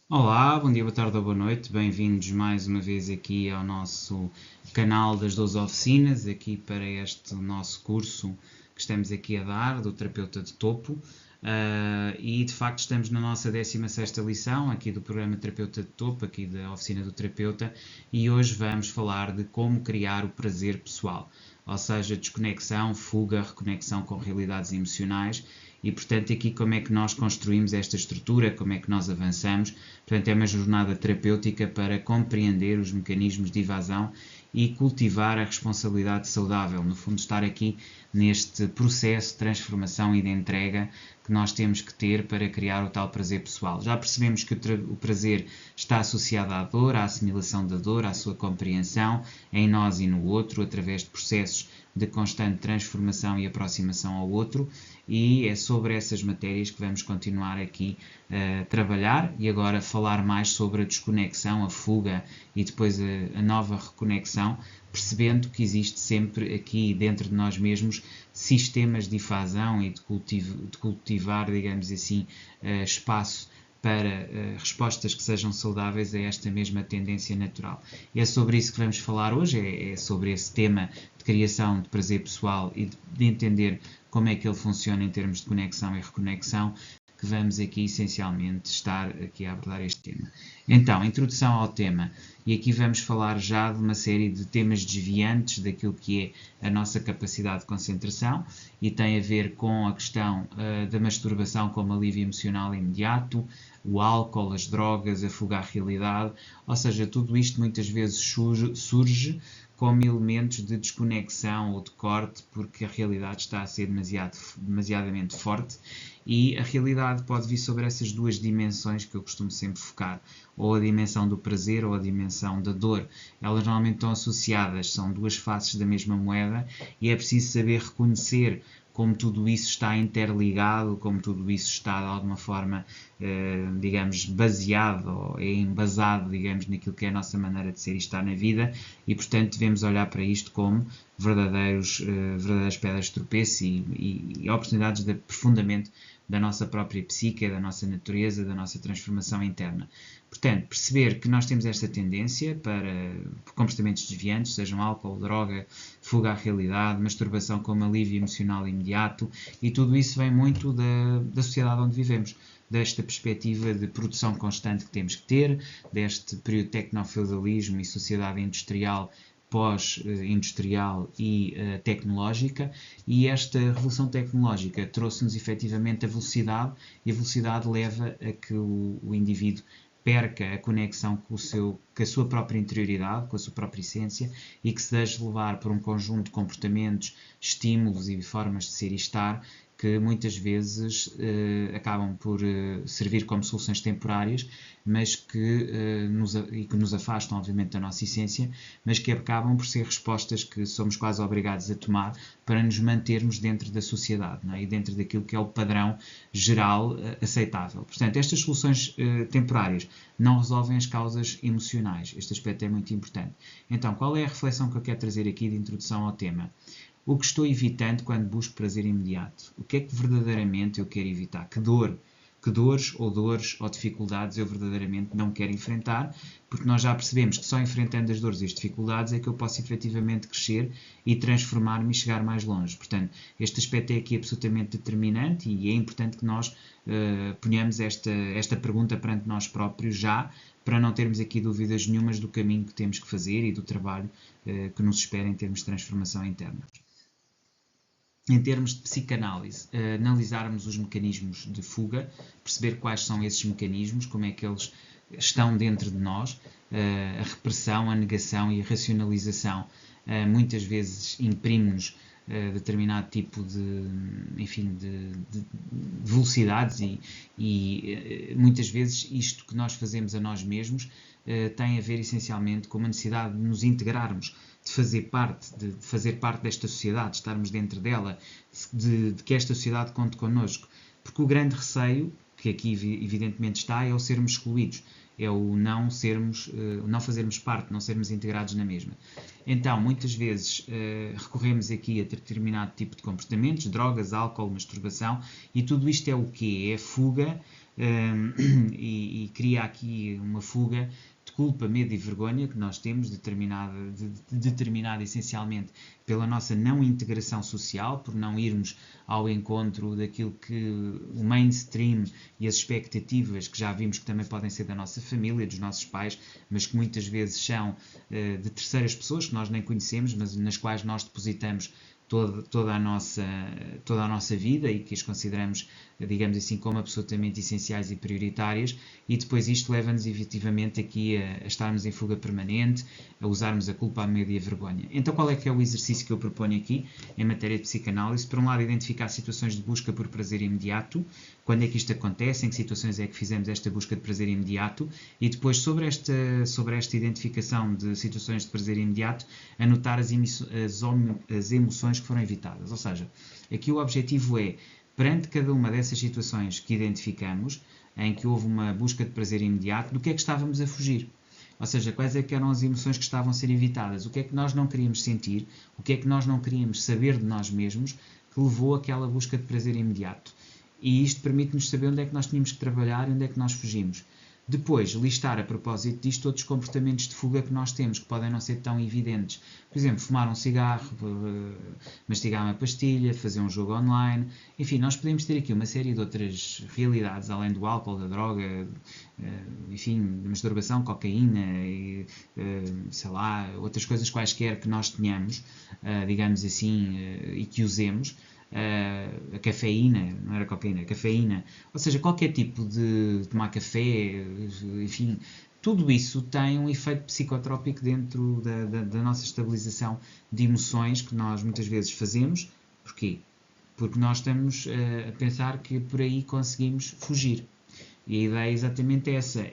Olá, bom dia, boa tarde ou boa noite. Bem-vindos mais uma vez aqui ao nosso canal das 12 oficinas, aqui para este nosso curso que estamos aqui a dar, do terapeuta de topo. E de facto estamos na nossa 16ª lição aqui do programa Terapeuta de Topo, aqui da oficina do terapeuta, e hoje vamos falar de como criar o prazer pessoal, ou seja, desconexão, fuga, reconexão com realidades emocionais. E, portanto, aqui como é que nós construímos esta estrutura, como é que nós avançamos. Portanto, é uma jornada terapêutica para compreender os mecanismos de evasão e cultivar a responsabilidade saudável. No fundo, estar aqui neste processo de transformação e de entrega que nós temos que ter para criar o tal prazer pessoal. Já percebemos que o prazer está associado à dor, à assimilação da dor, à sua compreensão em nós e no outro, através de processos de constante transformação e aproximação ao outro, e é sobre essas matérias que vamos continuar aqui a trabalhar e agora falar mais sobre a desconexão, a fuga e depois a nova reconexão, percebendo que existe sempre aqui dentro de nós mesmos sistemas de evasão e de cultivar, digamos assim, espaço para respostas que sejam saudáveis a esta mesma tendência natural. E é sobre isso que vamos falar hoje, é sobre esse tema de criação de prazer pessoal e de entender como é que ele funciona em termos de conexão e reconexão, que vamos aqui essencialmente estar aqui a abordar este tema. Então, introdução ao tema, e aqui vamos falar já de uma série de temas desviantes daquilo que é a nossa capacidade de concentração e tem a ver com a questão da masturbação como alívio emocional imediato, o álcool, as drogas, a fuga à realidade, ou seja, tudo isto muitas vezes surge como elementos de desconexão ou de corte, porque a realidade está a ser demasiadamente forte, e a realidade pode vir sobre essas duas dimensões que eu costumo sempre focar, ou a dimensão do prazer ou a dimensão da dor. Elas normalmente estão associadas, são duas faces da mesma moeda, e é preciso saber reconhecer como tudo isso está interligado, como tudo isso está de alguma forma, digamos, baseado ou é embasado, digamos, naquilo que é a nossa maneira de ser e estar na vida, e portanto devemos olhar para isto como verdadeiras pedras de tropeço e oportunidades de aprofundamento da nossa própria psique, da nossa natureza, da nossa transformação interna. Portanto, perceber que nós temos esta tendência para comportamentos desviantes, sejam álcool, droga, fuga à realidade, masturbação como alívio emocional imediato, e tudo isso vem muito da sociedade onde vivemos, desta perspectiva de produção constante que temos que ter, deste período de tecnofeudalismo e sociedade industrial pós-industrial e tecnológica, e esta revolução tecnológica trouxe-nos efetivamente a velocidade, e a velocidade leva a que o indivíduo perca a conexão com a sua própria interioridade, com a sua própria essência, e que se deixe levar por um conjunto de comportamentos, estímulos e formas de ser e estar que muitas vezes acabam por servir como soluções temporárias, mas que nos afastam, obviamente, da nossa essência, mas que acabam por ser respostas que somos quase obrigados a tomar para nos mantermos dentro da sociedade, não é? E dentro daquilo que é o padrão geral aceitável. Portanto, estas soluções temporárias não resolvem as causas emocionais. Este aspecto é muito importante. Então, qual é a reflexão que eu quero trazer aqui de introdução ao tema? O que estou evitando quando busco prazer imediato? O que é que verdadeiramente eu quero evitar? Que dores ou dificuldades eu verdadeiramente não quero enfrentar? Porque nós já percebemos que só enfrentando as dores e as dificuldades é que eu posso efetivamente crescer e transformar-me e chegar mais longe. Portanto, este aspecto é aqui absolutamente determinante e é importante que nós ponhamos esta pergunta perante nós próprios já, para não termos aqui dúvidas nenhumas do caminho que temos que fazer e do trabalho que nos espera em termos de transformação interna. Em termos de psicanálise, analisarmos os mecanismos de fuga, perceber quais são esses mecanismos, como é que eles estão dentro de nós, a repressão, a negação e a racionalização muitas vezes imprime-nos determinado tipo de velocidades e muitas vezes isto que nós fazemos a nós mesmos tem a ver essencialmente com uma necessidade de nos integrarmos, de fazer parte desta sociedade, de estarmos dentro dela, de que esta sociedade conte connosco. Porque o grande receio, que aqui evidentemente está, é o sermos excluídos, é o não fazermos parte, não sermos integrados na mesma. Então, muitas vezes recorremos aqui a determinado tipo de comportamentos, drogas, álcool, masturbação, e tudo isto é o quê? É fuga, e cria aqui uma fuga de culpa, medo e vergonha que nós temos, determinada essencialmente pela nossa não integração social, por não irmos ao encontro daquilo que o mainstream e as expectativas que já vimos que também podem ser da nossa família, dos nossos pais, mas que muitas vezes são de terceiras pessoas que nós nem conhecemos, mas nas quais nós depositamos toda a nossa vida e que as consideramos, digamos assim, como absolutamente essenciais e prioritárias, e depois isto leva-nos efetivamente aqui a estarmos em fuga permanente, a usarmos a culpa, a medo e a vergonha. Então qual é que é o exercício que eu proponho aqui em matéria de psicanálise? Por um lado, identificar situações de busca por prazer imediato, quando é que isto acontece, em que situações é que fizemos esta busca de prazer imediato, e depois sobre esta identificação de situações de prazer imediato, anotar as emoções que foram evitadas. Ou seja, aqui o objetivo é, perante cada uma dessas situações que identificamos, em que houve uma busca de prazer imediato, do que é que estávamos a fugir? Ou seja, quais é que eram as emoções que estavam a ser evitadas? O que é que nós não queríamos sentir? O que é que nós não queríamos saber de nós mesmos que levou àquela busca de prazer imediato? E isto permite-nos saber onde é que nós tínhamos que trabalhar e onde é que nós fugimos. Depois, listar a propósito disto todos os comportamentos de fuga que nós temos, que podem não ser tão evidentes. Por exemplo, fumar um cigarro, mastigar uma pastilha, fazer um jogo online. Enfim, nós podemos ter aqui uma série de outras realidades, além do álcool, da droga, enfim, da masturbação, cocaína, e, sei lá, outras coisas quaisquer que nós tenhamos, digamos assim, e que usemos. A cafeína, não era cocaína, a cafeína, ou seja, qualquer tipo de tomar café, enfim, tudo isso tem um efeito psicotrópico dentro da nossa estabilização de emoções que nós muitas vezes fazemos. Porquê? Porque nós estamos a pensar que por aí conseguimos fugir. E a ideia é exatamente essa,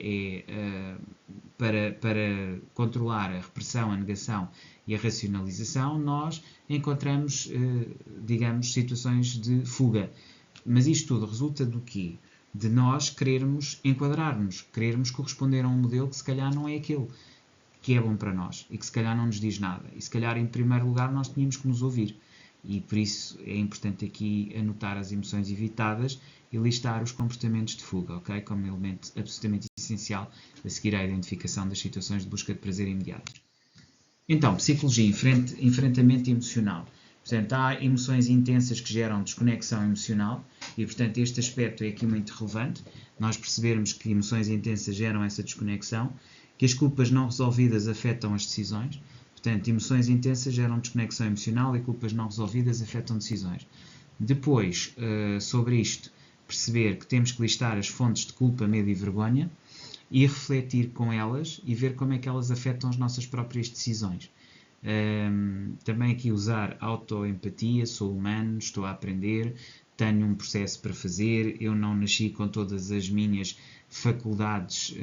para controlar a repressão, a negação e a racionalização, nós encontramos, digamos, situações de fuga. Mas isto tudo resulta do quê? De nós querermos enquadrar-nos, querermos corresponder a um modelo que se calhar não é aquele que é bom para nós e que se calhar não nos diz nada. E se calhar, em primeiro lugar, nós tínhamos que nos ouvir. E por isso é importante aqui anotar as emoções evitadas e listar os comportamentos de fuga, ok? Como elemento absolutamente essencial a seguir à identificação das situações de busca de prazer imediato. Então, psicologia, enfrentamento emocional. Portanto, há emoções intensas que geram desconexão emocional e, portanto, este aspecto é aqui muito relevante. Nós percebermos que emoções intensas geram essa desconexão, que as culpas não resolvidas afetam as decisões. Portanto, emoções intensas geram desconexão emocional e culpas não resolvidas afetam decisões. Depois, sobre isto, perceber que temos que listar as fontes de culpa, medo e vergonha e refletir com elas e ver como é que elas afetam as nossas próprias decisões. Também aqui usar autoempatia, sou humano, estou a aprender, tenho um processo para fazer, eu não nasci com todas as minhas faculdades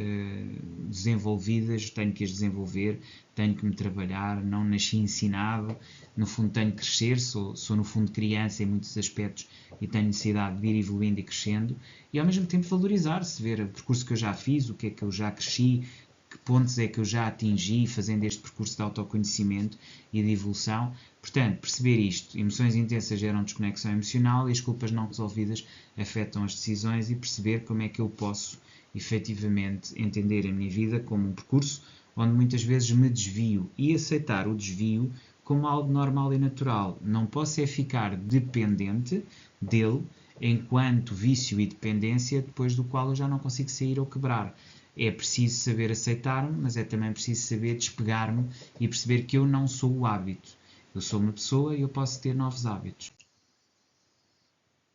desenvolvidas, tenho que as desenvolver, tenho que me trabalhar, não nasci ensinado, no fundo tenho que crescer, sou no fundo criança em muitos aspectos e tenho necessidade de ir evoluindo e crescendo e ao mesmo tempo valorizar-se, ver o percurso que eu já fiz, o que é que eu já cresci, que pontos é que eu já atingi fazendo este percurso de autoconhecimento e de evolução. Portanto, perceber isto, emoções intensas geram desconexão emocional e as culpas não resolvidas afetam as decisões e perceber como é que eu posso efetivamente entender a minha vida como um percurso onde muitas vezes me desvio e aceitar o desvio como algo normal e natural. Não posso é ficar dependente dele enquanto vício e dependência depois do qual eu já não consigo sair ou quebrar. É preciso saber aceitar-me, mas é também preciso saber despegar-me e perceber que eu não sou o hábito. Eu sou uma pessoa e eu posso ter novos hábitos.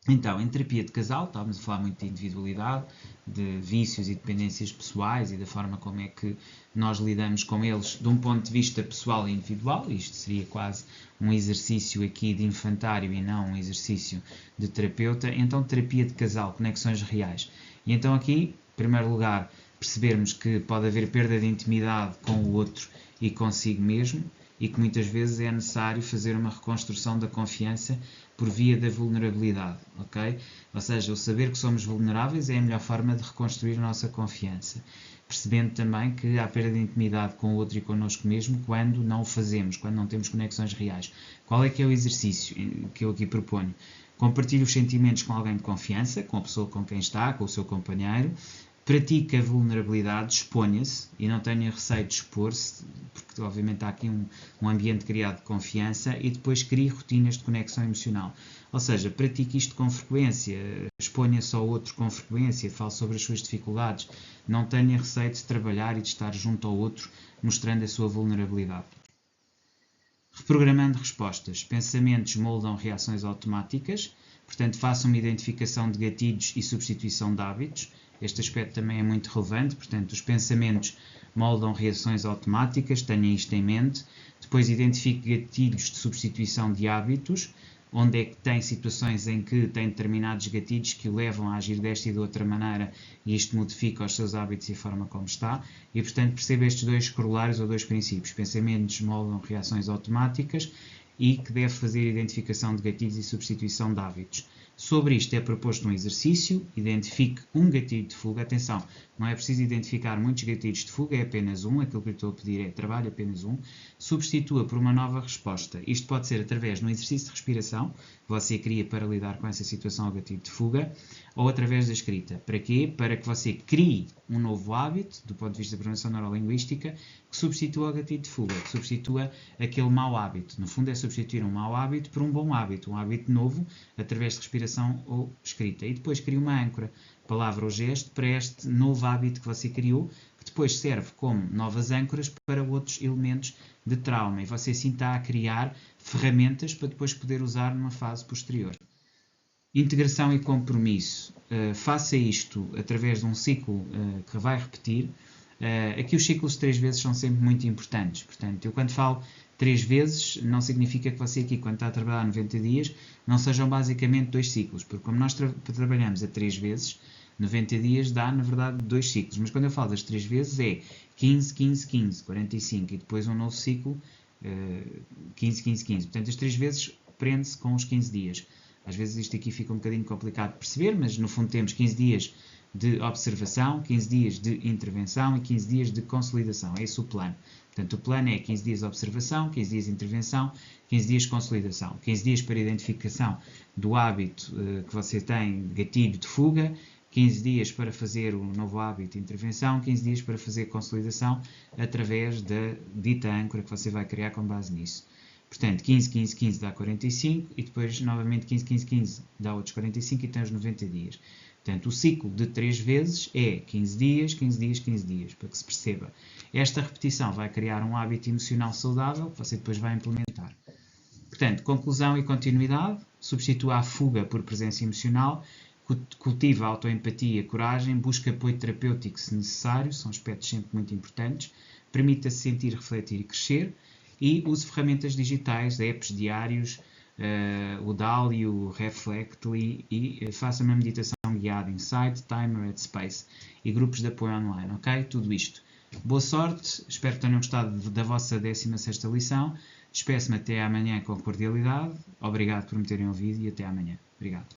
Então, em terapia de casal, estávamos a falar muito de individualidade, de vícios e dependências pessoais e da forma como é que nós lidamos com eles de um ponto de vista pessoal e individual. Isto seria quase um exercício aqui de infantário e não um exercício de terapeuta. Então, terapia de casal, conexões reais. E então aqui, em primeiro lugar, percebermos que pode haver perda de intimidade com o outro e consigo mesmo e que muitas vezes é necessário fazer uma reconstrução da confiança por via da vulnerabilidade, ok? Ou seja, o saber que somos vulneráveis é a melhor forma de reconstruir a nossa confiança. Percebendo também que há perda de intimidade com o outro e connosco mesmo quando não o fazemos, quando não temos conexões reais. Qual é que é o exercício que eu aqui proponho? Compartilhe os sentimentos com alguém de confiança, com a pessoa com quem está, com o seu companheiro, pratique a vulnerabilidade, exponha-se e não tenha receio de expor-se, porque obviamente há aqui um ambiente criado de confiança, e depois crie rotinas de conexão emocional. Ou seja, pratique isto com frequência, exponha-se ao outro com frequência, fale sobre as suas dificuldades, não tenha receio de trabalhar e de estar junto ao outro, mostrando a sua vulnerabilidade. Reprogramando respostas. Pensamentos moldam reações automáticas, portanto faça uma identificação de gatilhos e substituição de hábitos. Este aspecto também é muito relevante, portanto os pensamentos moldam reações automáticas, tenha isto em mente. Depois identifique gatilhos de substituição de hábitos, onde é que tem situações em que tem determinados gatilhos que o levam a agir desta e de outra maneira, e isto modifica os seus hábitos e a forma como está. E, portanto, perceba estes dois corolários ou dois princípios. Pensamentos moldam reações automáticas e que deve fazer identificação de gatilhos e substituição de hábitos. Sobre isto é proposto um exercício, identifique um gatilho de fuga. Atenção, não é preciso identificar muitos gatilhos de fuga, é apenas um, aquilo que eu estou a pedir é trabalho apenas um. Substitua por uma nova resposta. Isto pode ser através de um exercício de respiração, que você cria para lidar com essa situação ou gatilho de fuga, ou através da escrita. Para quê? Para que você crie um novo hábito, do ponto de vista da programação neurolinguística, que substitua o gatilho de fuga, que substitua aquele mau hábito. No fundo é substituir um mau hábito por um bom hábito, um hábito novo, através de respiração ou escrita. E depois cria uma âncora, palavra ou gesto, para este novo hábito que você criou, que depois serve como novas âncoras para outros elementos de trauma. E você assim está a criar ferramentas para depois poder usar numa fase posterior. Integração e compromisso. Faça isto através de um ciclo que vai repetir. Aqui os ciclos de 3 vezes são sempre muito importantes. Portanto, eu quando falo 3 vezes, não significa que você aqui, quando está a trabalhar 90 dias, não sejam basicamente 2 ciclos. Porque como nós trabalhamos a 3 vezes, 90 dias dá, na verdade, 2 ciclos. Mas quando eu falo das 3 vezes é 15, 15, 15, 45 e depois um novo ciclo, 15, 15, 15. Portanto, as 3 vezes prende-se com os 15 dias. Às vezes isto aqui fica um bocadinho complicado de perceber, mas no fundo temos 15 dias de observação, 15 dias de intervenção e 15 dias de consolidação. É esse o plano. Portanto, o plano é 15 dias de observação, 15 dias de intervenção, 15 dias de consolidação. 15 dias para identificação do hábito que você tem, gatilho de fuga, 15 dias para fazer o novo hábito de intervenção, 15 dias para fazer consolidação através da dita âncora que você vai criar com base nisso. Portanto, 15, 15, 15 dá 45 e depois novamente 15, 15, 15 dá outros 45 e tem os 90 dias. Portanto, o ciclo de 3 vezes é 15 dias, 15 dias, 15 dias, para que se perceba. Esta repetição vai criar um hábito emocional saudável que você depois vai implementar. Portanto, conclusão e continuidade, substitua a fuga por presença emocional, cultiva a autoempatia, coragem, busca apoio terapêutico se necessário, são aspectos sempre muito importantes, permita-se sentir, refletir e crescer, e use ferramentas digitais, apps, diários, o DALI, o Reflectly, e faça uma meditação guiada em site, timer, headspace e grupos de apoio online, ok? Tudo isto. Boa sorte, espero que tenham gostado da vossa 16ª lição. Despeço-me até amanhã com cordialidade. Obrigado por me terem ouvido e até amanhã. Obrigado.